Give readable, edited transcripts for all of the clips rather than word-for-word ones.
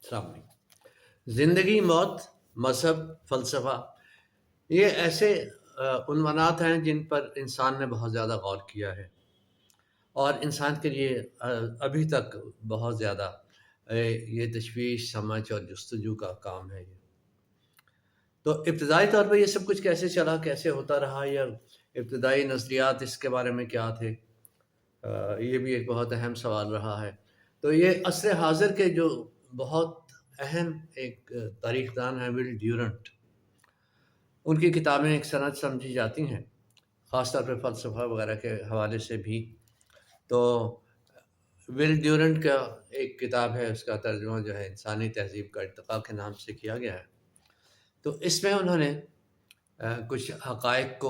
السلام علیکم۔ زندگی، موت، مذہب، فلسفہ، یہ ایسے عنوانات ہیں جن پر انسان نے بہت زیادہ غور کیا ہے، اور انسان کے لیے ابھی تک بہت زیادہ یہ تشویش، سمجھ اور جستجو کا کام ہے یہ۔ تو ابتدائی طور پہ یہ سب کچھ کیسے چلا، کیسے ہوتا رہا، یا ابتدائی نظریات اس کے بارے میں کیا تھے، یہ بھی ایک بہت اہم سوال رہا ہے۔ تو یہ عصر حاضر کے جو بہت اہم ایک تاریخ دان ہیں ول ڈیورنٹ، ان کی کتابیں ایک سند سمجھی جاتی ہیں، خاص طور پہ فلسفہ وغیرہ کے حوالے سے بھی۔ تو ول ڈیورنٹ کا ایک کتاب ہے، اس کا ترجمہ جو ہے انسانی تہذیب کا ارتقاء کے نام سے کیا گیا ہے۔ تو اس میں انہوں نے کچھ حقائق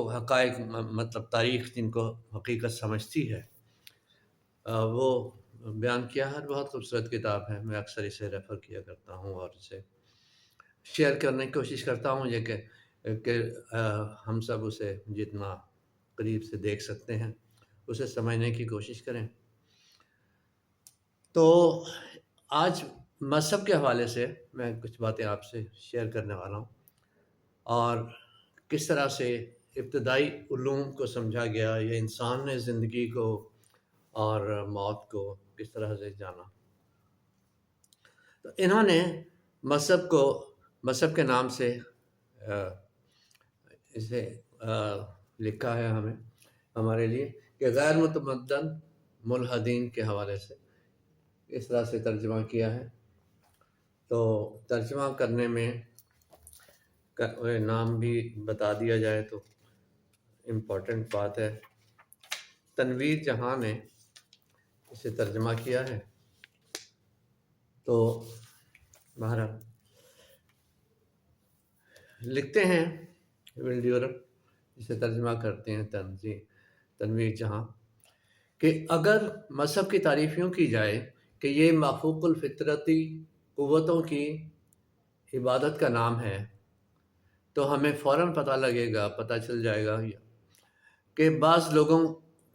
مطلب تاریخ جن کو حقیقت سمجھتی ہے وہ بیان کیا ہے۔ بہت خوبصورت کتاب ہے، میں اکثر اسے ریفر کیا کرتا ہوں اور اسے شیئر کرنے کی کوشش کرتا ہوں، یہ کہ ہم سب اسے جتنا قریب سے دیکھ سکتے ہیں اسے سمجھنے کی کوشش کریں۔ تو آج مذہب کے حوالے سے میں کچھ باتیں آپ سے شیئر کرنے والا ہوں، اور کس طرح سے ابتدائی علوم کو سمجھا گیا، یا انسان نے زندگی کو اور موت کو کس طرح سے جانا۔ تو انہوں نے مذہب کے نام سے اسے لکھا ہے ہمارے لیے کہ غیر متمدن ملحدین کے حوالے سے اس طرح سے ترجمہ کیا ہے۔ تو ترجمہ کرنے میں نام بھی بتا دیا جائے تو امپورٹنٹ بات ہے۔ تنویر جہاں نے اسے ترجمہ کیا ہے۔ تو بہرحال لکھتے ہیں ول ڈیورنٹ، جسے ترجمہ کرتے ہیں تنویر جہاں، کہ اگر مذہب کی تعریف یوں کی جائے کہ یہ مافوق الفطرتی قوتوں کی عبادت کا نام ہے، تو ہمیں فوراً پتہ چل جائے گا کہ بعض لوگوں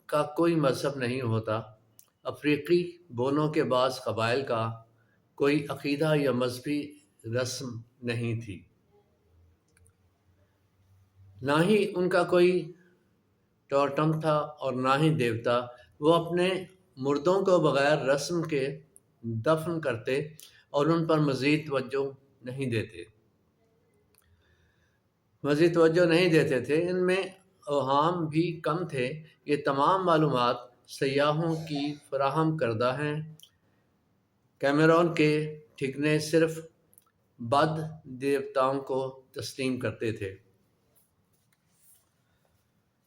کا کوئی مذہب نہیں ہوتا، افریقی بونوں کے بعض قبائل کا کوئی عقیدہ یا مذہبی رسم نہیں تھی، نہ ہی ان کا کوئی ٹوٹم تھا اور نہ ہی دیوتا۔ وہ اپنے مردوں کو بغیر رسم کے دفن کرتے اور ان پر مزید توجہ نہیں دیتے تھے۔ ان میں اوہام بھی کم تھے۔ یہ تمام معلومات سیاحوں کی فراہم کردہ ہیں۔ کیمرون کے ٹھکنے صرف بد دیوتاؤں کو تسلیم کرتے تھے،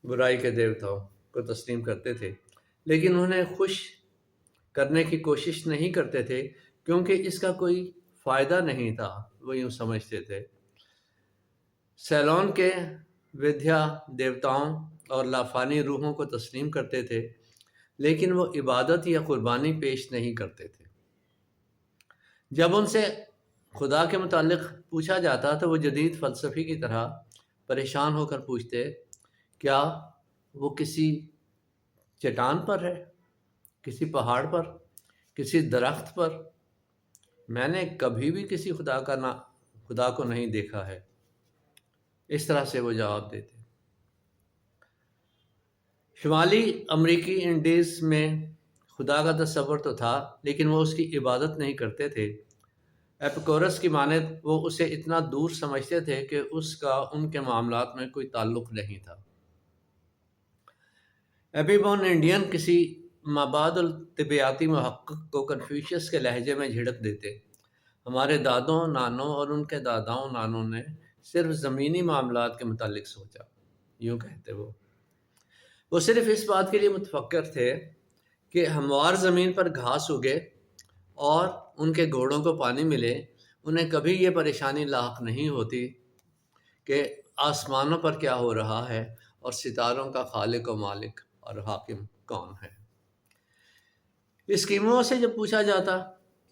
برائی کے دیوتاؤں کو تسلیم کرتے تھے، لیکن انہیں خوش کرنے کی کوشش نہیں کرتے تھے، کیونکہ اس کا کوئی فائدہ نہیں تھا، وہ یوں سمجھتے تھے۔ سیلون کے ودیا دیوتاؤں اور لافانی روحوں کو تسلیم کرتے تھے، لیکن وہ عبادت یا قربانی پیش نہیں کرتے تھے۔ جب ان سے خدا کے متعلق پوچھا جاتا تو وہ جدید فلسفی کی طرح پریشان ہو کر پوچھتے، کیا وہ کسی چٹان پر ہے، کسی پہاڑ پر، کسی درخت پر؟ میں نے کبھی بھی کسی خدا کو نہیں دیکھا ہے۔ اس طرح سے وہ جواب دیتے۔ شمالی امریکی انڈیز میں خدا کا تصور تو تھا، لیکن وہ اس کی عبادت نہیں کرتے تھے۔ ایپیکورس کی مانند وہ اسے اتنا دور سمجھتے تھے کہ اس کا ان کے معاملات میں کوئی تعلق نہیں تھا۔ ایپیبون انڈین کسی مابعد الطبیعیاتی محقق کو کنفیوشس کے لہجے میں جھڑک دیتے، ہمارے دادوں نانوں اور ان کے داداؤں نانوں نے صرف زمینی معاملات کے متعلق سوچا، یوں کہتے وہ صرف اس بات کے لیے متفکر تھے کہ ہموار زمین پر گھاس اگے اور ان کے گھوڑوں کو پانی ملے۔ انہیں کبھی یہ پریشانی لاحق نہیں ہوتی کہ آسمانوں پر کیا ہو رہا ہے اور ستاروں کا خالق و مالک اور حاکم کون ہے۔ اسکیموں سے جب پوچھا جاتا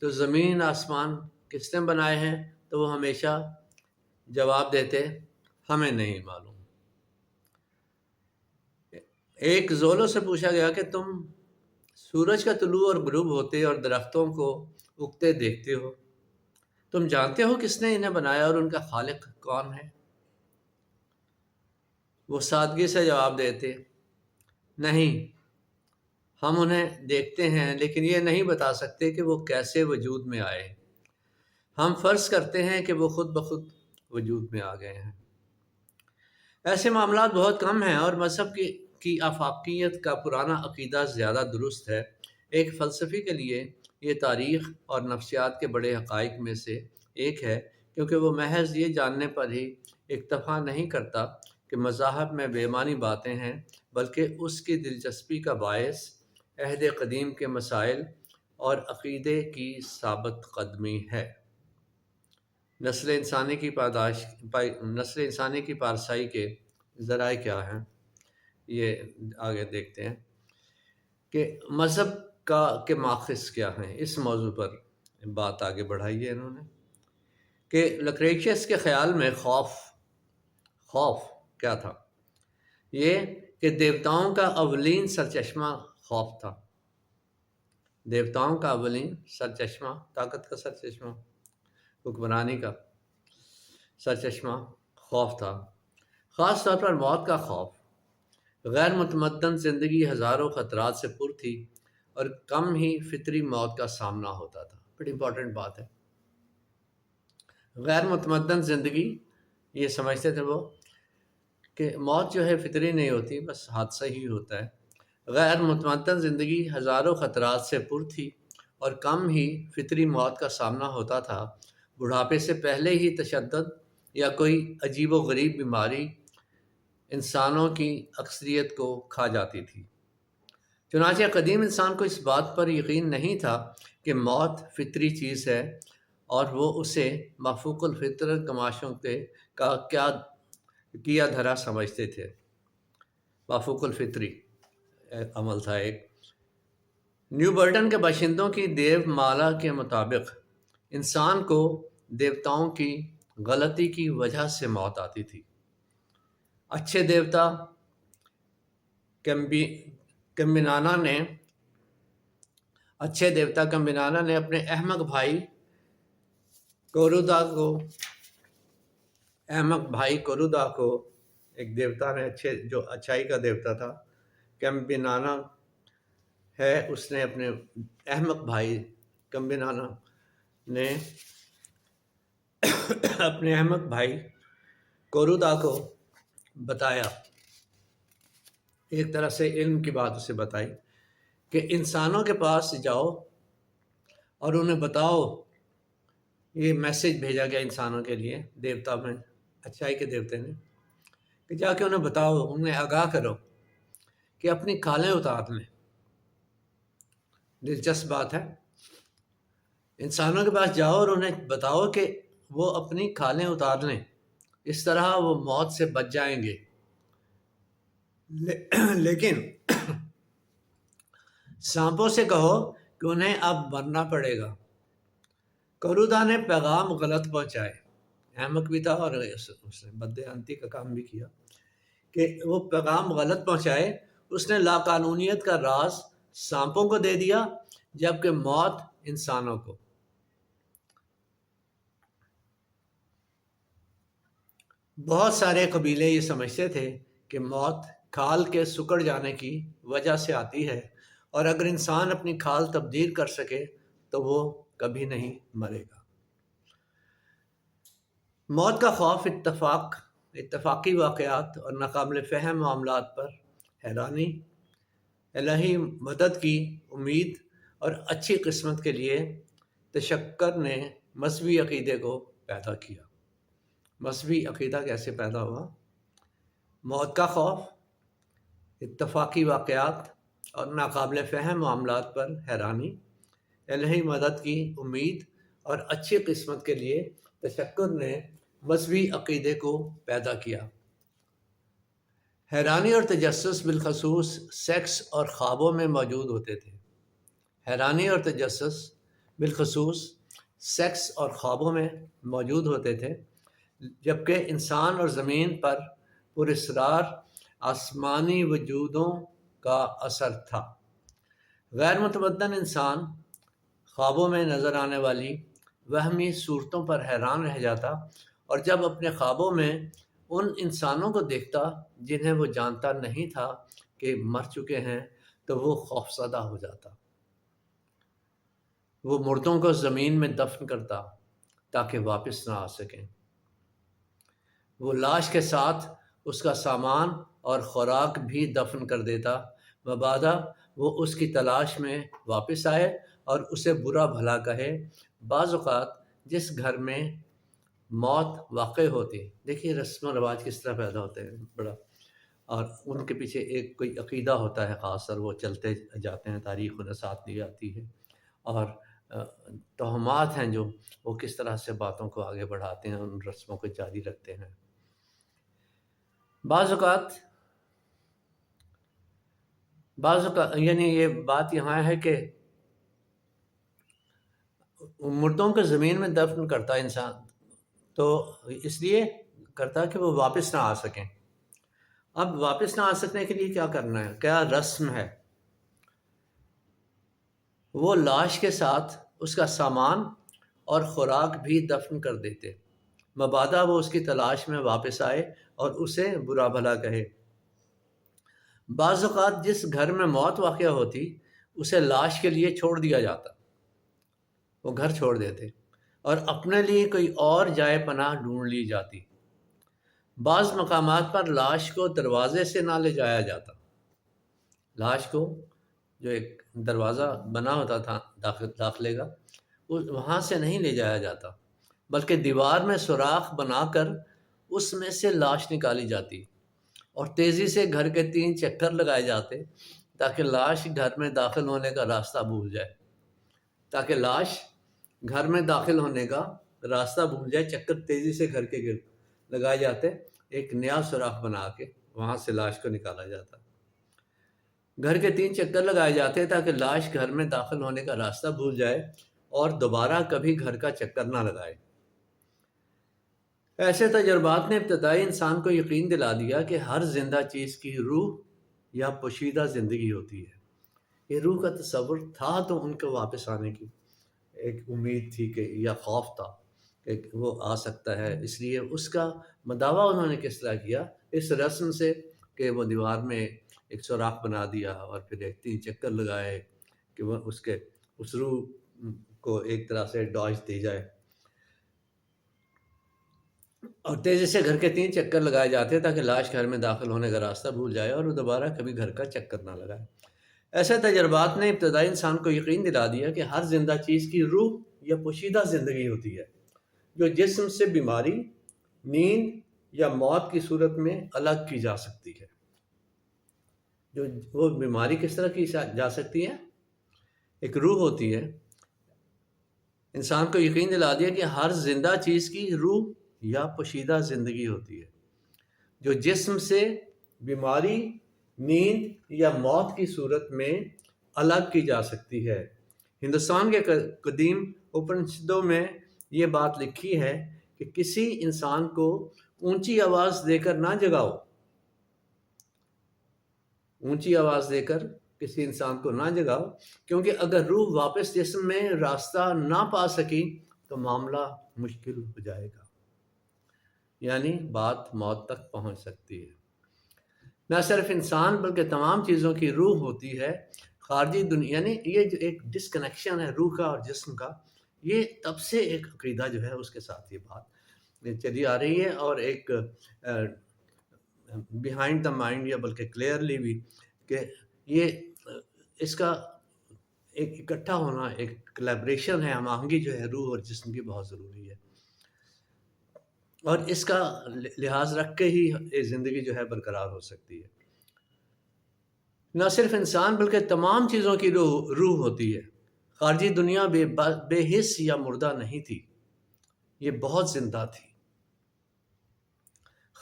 تو زمین آسمان کس نے بنائے ہیں، تو وہ ہمیشہ جواب دیتے، ہمیں نہیں معلوم۔ ایک زولو سے پوچھا گیا کہ تم سورج کا طلوع اور غروب ہوتے اور درختوں کو اگتے دیکھتے ہو، تم جانتے ہو کس نے انہیں بنایا اور ان کا خالق کون ہے؟ وہ سادگی سے جواب دیتے، نہیں، ہم انہیں دیکھتے ہیں لیکن یہ نہیں بتا سکتے کہ وہ کیسے وجود میں آئے۔ ہم فرض کرتے ہیں کہ وہ خود بخود وجود میں آ گئے ہیں۔ ایسے معاملات بہت کم ہیں اور مذہب کی آفاقیت کا پرانا عقیدہ زیادہ درست ہے۔ ایک فلسفی کے لیے یہ تاریخ اور نفسیات کے بڑے حقائق میں سے ایک ہے، کیونکہ وہ محض یہ جاننے پر ہی اکتفا نہیں کرتا کہ مذاہب میں بے معنی باتیں ہیں، بلکہ اس کی دلچسپی کا باعث عہد قدیم کے مسائل اور عقیدے کی ثابت قدمی ہے۔ نسل انسانی کی پارسائی کے ذرائع کیا ہیں؟ یہ آگے دیکھتے ہیں کہ مذہب کے ماخذ کیا ہیں۔ اس موضوع پر بات آگے بڑھائی ہے انہوں نے کہ لکریشیس کے خیال میں خوف کیا تھا؟ یہ کہ دیوتاؤں کا اولین سرچشمہ خوف تھا۔ دیوتاؤں کا اولین سرچشمہ، طاقت کا سرچشمہ، حکمرانی کا سرچشمہ خوف تھا، خاص طور پر موت کا خوف۔ غیر متمدن زندگی ہزاروں خطرات سے پر تھی اور کم ہی فطری موت کا سامنا ہوتا تھا۔ بڑی امپورٹنٹ بات ہے۔ غیر متمدن زندگی، یہ سمجھتے تھے وہ کہ موت جو ہے فطری نہیں ہوتی، بس حادثہ ہی ہوتا ہے۔ غیر متمدن زندگی ہزاروں خطرات سے پر تھی اور کم ہی فطری موت کا سامنا ہوتا تھا۔ بڑھاپے سے پہلے ہی تشدد یا کوئی عجیب و غریب بیماری انسانوں کی اکثریت کو کھا جاتی تھی۔ چنانچہ قدیم انسان کو اس بات پر یقین نہیں تھا کہ موت فطری چیز ہے، اور وہ اسے مافوق الفطرت تماشوں کا کیا دھرا سمجھتے تھے۔ مافوق الفطری عمل تھا ایک۔ نیو برٹن کے باشندوں کی دیو مالا کے مطابق انسان کو دیوتاؤں کی غلطی کی وجہ سے موت آتی تھی۔ اچھے دیوتا کمبینانا نے اپنے احمق بھائی کورودا کو ایک دیوتا نے جو اچھائی کا دیوتا تھا، کمبینانا ہے، اس نے اپنے احمق بھائی کمبینانا نے اپنے احمق بھائی کورودا کو بتایا، ایک طرح سے علم کی بات اسے بتائی کہ انسانوں کے پاس جاؤ اور انہیں بتاؤ، یہ میسج بھیجا گیا انسانوں کے لیے دیوتا میں، اچھائی کے دیوتے نے، کہ جا کے انہیں بتاؤ، انہیں آگاہ کرو کہ اپنی کھالیں اتار لیں۔ دلچسپ بات ہے، انسانوں کے پاس جاؤ اور انہیں بتاؤ کہ وہ اپنی کھالیں اتار لیں، اس طرح وہ موت سے بچ جائیں گے۔ لیکن سانپوں سے کہو کہ انہیں اب مرنا پڑے گا۔ کورودا نے پیغام غلط پہنچائے، احمق بھی تھا اور اس نے بددیانتی کا کام بھی کیا کہ وہ پیغام غلط پہنچائے۔ اس نے لاقانونیت کا راز سانپوں کو دے دیا، جبکہ موت انسانوں کو۔ بہت سارے قبیلے یہ سمجھتے تھے کہ موت کھال کے سکڑ جانے کی وجہ سے آتی ہے، اور اگر انسان اپنی کھال تبدیل کر سکے تو وہ کبھی نہیں مرے گا۔ موت کا خوف اتفاقی واقعات اور ناقابل فہم معاملات پر حیرانی، الہی مدد کی امید اور اچھی قسمت کے لیے تشکر نے مذہبی عقیدے کو پیدا کیا۔ مذہبی عقیدہ کیسے پیدا ہوا؟ موت کا خوف، اتفاقی واقعات اور ناقابل فہم معاملات پر حیرانی، الہی مدد کی امید اور اچھی قسمت کے لیے تشکر نے مذہبی عقیدے کو پیدا کیا۔ حیرانی اور تجسس بالخصوص سیکس اور خوابوں میں موجود ہوتے تھے۔ حیرانی اور تجسس بالخصوص سیکس اور خوابوں میں موجود ہوتے تھے، جبکہ انسان اور زمین پر پراسرار آسمانی وجودوں کا اثر تھا۔ غیر متمدن انسان خوابوں میں نظر آنے والی وہمی صورتوں پر حیران رہ جاتا، اور جب اپنے خوابوں میں ان انسانوں کو دیکھتا جنہیں وہ جانتا نہیں تھا کہ مر چکے ہیں، تو وہ خوفزدہ ہو جاتا۔ وہ مردوں کو زمین میں دفن کرتا تاکہ واپس نہ آ سکیں۔ وہ لاش کے ساتھ اس کا سامان اور خوراک بھی دفن کر دیتا، مبادا وہ اس کی تلاش میں واپس آئے اور اسے برا بھلا کہے۔ بعض اوقات جس گھر میں موت واقع ہوتی، دیکھیے رسم و رواج کس طرح پیدا ہوتے ہیں، بڑا، اور ان کے پیچھے ایک کوئی عقیدہ ہوتا ہے خاص، اور وہ چلتے جاتے ہیں، تاریخ انہیں ساتھ لی جاتی ہے، اور توہمات ہیں جو وہ کس طرح سے باتوں کو آگے بڑھاتے ہیں، ان رسموں کو جاری رکھتے ہیں۔ بعض اوقات یعنی یہ بات یہاں ہے کہ مردوں کو زمین میں دفن کرتا انسان تو اس لیے کرتا کہ وہ واپس نہ آ سکیں۔ اب واپس نہ آ سکنے کے لیے کیا کرنا ہے، کیا رسم ہے؟ وہ لاش کے ساتھ اس کا سامان اور خوراک بھی دفن کر دیتے، مبادا وہ اس کی تلاش میں واپس آئے اور اسے برا بھلا کہے۔ بعض اوقات جس گھر میں موت واقع ہوتی، اسے لاش کے لیے چھوڑ دیا جاتا، وہ گھر چھوڑ دیتے اور اپنے لیے کوئی اور جائے پناہ ڈھونڈ لی جاتی۔ بعض مقامات پر لاش کو دروازے سے نہ لے جایا جاتا، لاش کو جو ایک دروازہ بنا ہوتا تھا داخلے کا، وہاں سے نہیں لے جایا جاتا، بلکہ دیوار میں سوراخ بنا کر اس میں سے لاش نکالی جاتی، اور تیزی سے گھر کے 3 چکر لگائے جاتے تاکہ لاش گھر میں داخل ہونے کا راستہ بھول جائے، چکر تیزی سے گھر کے گرد لگائے جاتے، ایک نیا سوراخ بنا کے وہاں سے لاش کو نکالا جاتا۔ گھر کے 3 چکر لگائے جاتے تاکہ لاش گھر میں داخل ہونے کا راستہ بھول جائے اور دوبارہ کبھی گھر کا چکر نہ لگائے۔ ایسے تجربات نے ابتدائی انسان کو یقین دلا دیا کہ ہر زندہ چیز کی روح یا پوشیدہ زندگی ہوتی ہے۔ یہ روح کا تصور تھا تو ان کو واپس آنے کی ایک امید تھی کہ یا خوف تھا کہ وہ آ سکتا ہے، اس لیے اس کا مداوع انہوں نے کس طرح کیا، اس رسم سے کہ وہ دیوار میں ایک سوراخ بنا دیا اور پھر ایک 3 چکر لگائے کہ وہ اس روح کو ایک طرح سے ڈاج دی جائے، اور تیزی سے گھر کے 3 چکر لگائے جاتے تاکہ لاش گھر میں داخل ہونے کا راستہ بھول جائے اور وہ دوبارہ کبھی گھر کا چکر نہ لگائے۔ ایسے تجربات نے ابتدائی انسان کو یقین دلا دیا کہ ہر زندہ چیز کی روح یا پوشیدہ زندگی ہوتی ہے، جو جسم سے بیماری، نیند یا موت کی صورت میں الگ کی جا سکتی ہے۔ جو وہ بیماری کس طرح کی جا سکتی ہے؟ ایک روح ہوتی ہے، انسان کو یقین دلا دیا کہ ہر زندہ چیز کی روح یا پوشیدہ زندگی ہوتی ہے، جو جسم سے بیماری، نیند یا موت کی صورت میں الگ کی جا سکتی ہے۔ ہندوستان کے قدیم اپنشدوں میں یہ بات لکھی ہے کہ کسی انسان کو اونچی آواز دے کر نہ جگاؤ، اونچی آواز دے کر کسی انسان کو نہ جگاؤ، کیونکہ اگر روح واپس جسم میں راستہ نہ پا سکی تو معاملہ مشکل ہو جائے گا، یعنی بات موت تک پہنچ سکتی ہے۔ نہ صرف انسان بلکہ تمام چیزوں کی روح ہوتی ہے۔ خارجی دنیا، یعنی یہ جو ایک ڈسکنیکشن ہے روح کا اور جسم کا، یہ تب سے ایک عقیدہ جو ہے اس کے ساتھ یہ بات چلی آ رہی ہے، اور ایک بیہائنڈ دا مائنڈ، یا بلکہ کلیئرلی بھی، کہ یہ اس کا ایک اکٹھا ہونا، ایک کلیبریشن ہے، ہم آہنگی جو ہے روح اور جسم کی بہت ضروری ہے، اور اس کا لحاظ رکھ کے ہی یہ زندگی جو ہے برقرار ہو سکتی ہے۔ نہ صرف انسان بلکہ تمام چیزوں کی روح ہوتی ہے۔ خارجی دنیا بے حس یا مردہ نہیں تھی، یہ بہت زندہ تھی۔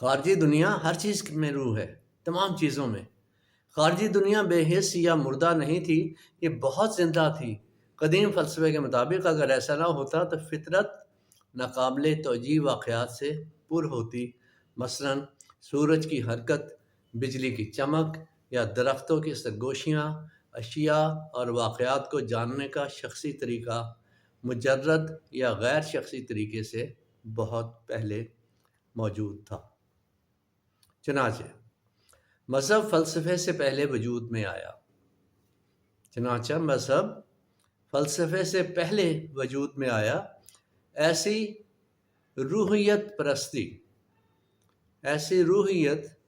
خارجی دنیا ہر چیز میں روح ہے، تمام چیزوں میں۔ خارجی دنیا بے حس یا مردہ نہیں تھی، یہ بہت زندہ تھی۔ قدیم فلسفے کے مطابق اگر ایسا نہ ہوتا تو فطرت ناقابل توجیہ واقعات سے پر ہوتی، مثلاً سورج کی حرکت، بجلی کی چمک، یا درختوں کی سرگوشیاں، اشیاء اور واقعات کو جاننے کا شخصی طریقہ مجرد یا غیر شخصی طریقے سے بہت پہلے موجود تھا۔ چنانچہ مذہب فلسفے سے پہلے وجود میں آیا۔ چنانچہ مذہب فلسفے سے پہلے وجود میں آیا۔ ایسی روحیت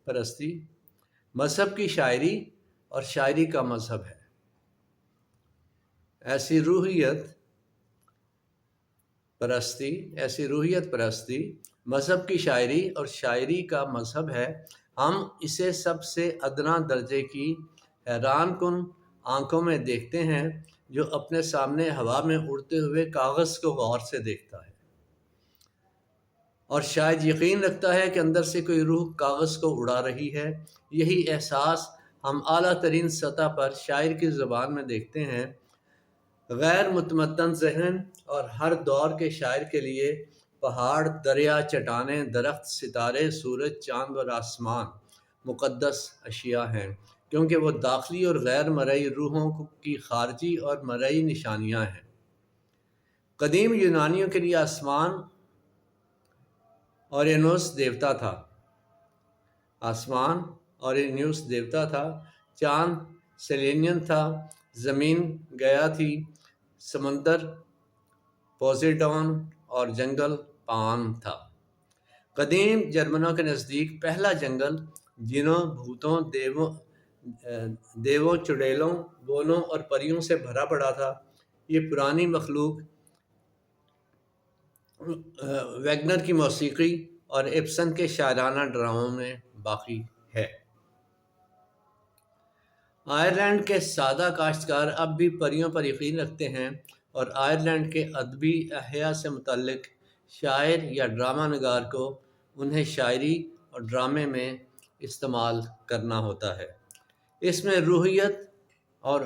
پرستی مذہب کی شاعری اور شاعری کا مذہب ہے۔ ایسی روحیت پرستی مذہب کی شاعری اور شاعری کا مذہب ہے۔ ہم اسے سب سے ادنا درجے کی حیران کن آنکھوں میں دیکھتے ہیں، جو اپنے سامنے ہوا میں اڑتے ہوئے کاغذ کو غور سے دیکھتا ہے اور شاید یقین رکھتا ہے کہ اندر سے کوئی روح کاغذ کو اڑا رہی ہے۔ یہی احساس ہم اعلیٰ ترین سطح پر شاعر کی زبان میں دیکھتے ہیں۔ غیر متمدن ذہن اور ہر دور کے شاعر کے لیے پہاڑ، دریا، چٹانیں، درخت، ستارے، سورج، چاند اور آسمان مقدس اشیاء ہیں، کیونکہ وہ داخلی اور غیر مرئی روحوں کی خارجی اور مرئی نشانیاں ہیں۔ قدیم یونانیوں کے لیے آسمان اورینوس دیوتا تھا، چاند سیلینین تھا، زمین گیا تھی، سمندر پوزیڈون اور جنگل پان تھا۔ قدیم جرمنوں کے نزدیک پہلا جنگل جنوں، بھوتوں، دیووں، چڑیلوں، بونوں اور پریوں سے بھرا پڑا تھا۔ یہ پرانی مخلوق ویگنر کی موسیقی اور ابسن کے شاعرانہ ڈراموں میں باقی ہے۔ آئرلینڈ کے سادہ کاشتکار اب بھی پریوں پر یقین رکھتے ہیں، اور آئرلینڈ کے ادبی احیا سے متعلق شاعر یا ڈرامہ نگار کو انہیں شاعری اور ڈرامے میں استعمال کرنا ہوتا ہے۔ اس میں روحیت اور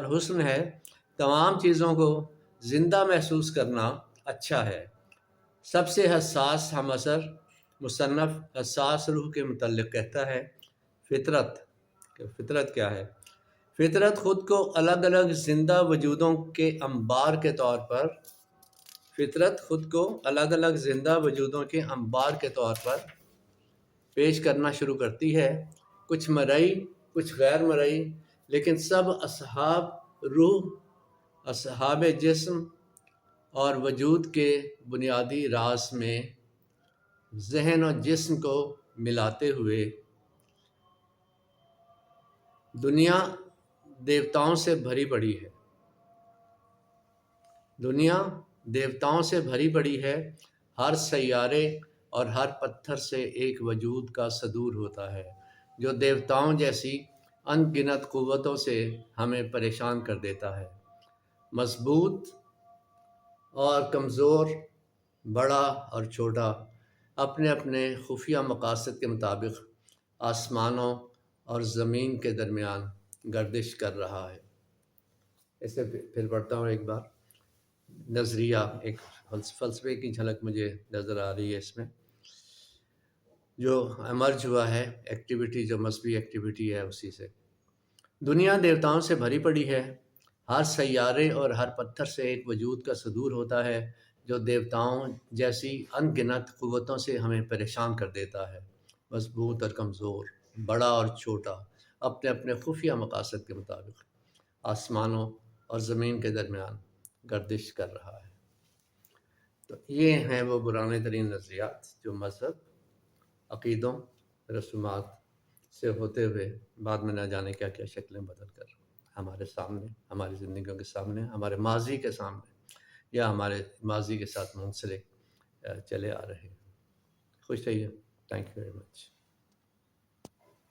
حسن ہے۔ تمام چیزوں کو زندہ محسوس کرنا اچھا ہے۔ سب سے حساس ہم عصر مصنف حساس روح کے متعلق کہتا ہے، فطرت کیا ہے؟ فطرت خود کو الگ الگ زندہ وجودوں کے انبار کے طور پر پیش کرنا شروع کرتی ہے، کچھ مرئی، کچھ غیر مرئی، لیکن سب اصحاب روح، اصحاب جسم اور وجود کے بنیادی راز میں ذہن اور جسم کو ملاتے ہوئے دنیا دیوتاؤں سے بھری پڑی ہے۔ ہر سیارے اور ہر پتھر سے ایک وجود کا صدور ہوتا ہے، جو دیوتاؤں جیسی ان گنت قوتوں سے ہمیں پریشان کر دیتا ہے۔ مضبوط اور کمزور، بڑا اور چھوٹا، اپنے اپنے خفیہ مقاصد کے مطابق آسمانوں اور زمین کے درمیان گردش کر رہا ہے۔ اسے پھر پڑھتا ہوں ایک بار۔ نظریہ، ایک فلسفے کی جھلک مجھے نظر آ رہی ہے اس میں، جو ایمرج ہوا ہے ایکٹیویٹی، جو مذہبی ایکٹیویٹی ہے اسی سے۔ دنیا دیوتاؤں سے بھری پڑی ہے، ہر سیارے اور ہر پتھر سے ایک وجود کا صدور ہوتا ہے، جو دیوتاؤں جیسی ان گنت قوتوں سے ہمیں پریشان کر دیتا ہے۔ مضبوط اور کمزور، بڑا اور چھوٹا، اپنے اپنے خفیہ مقاصد کے مطابق آسمانوں اور زمین کے درمیان گردش کر رہا ہے۔ تو یہ ہیں وہ پرانے ترین نظریات جو مذہب، عقیدوں، رسومات سے ہوتے ہوئے بعد میں نہ جانے کیا کیا شکلیں بدل کر ہمارے سامنے، ہماری زندگیوں کے سامنے، ہمارے ماضی کے سامنے یا ہمارے ماضی کے ساتھ منسلک چلے آ رہے ہیں۔ خوش رہیے۔ Thank you very much.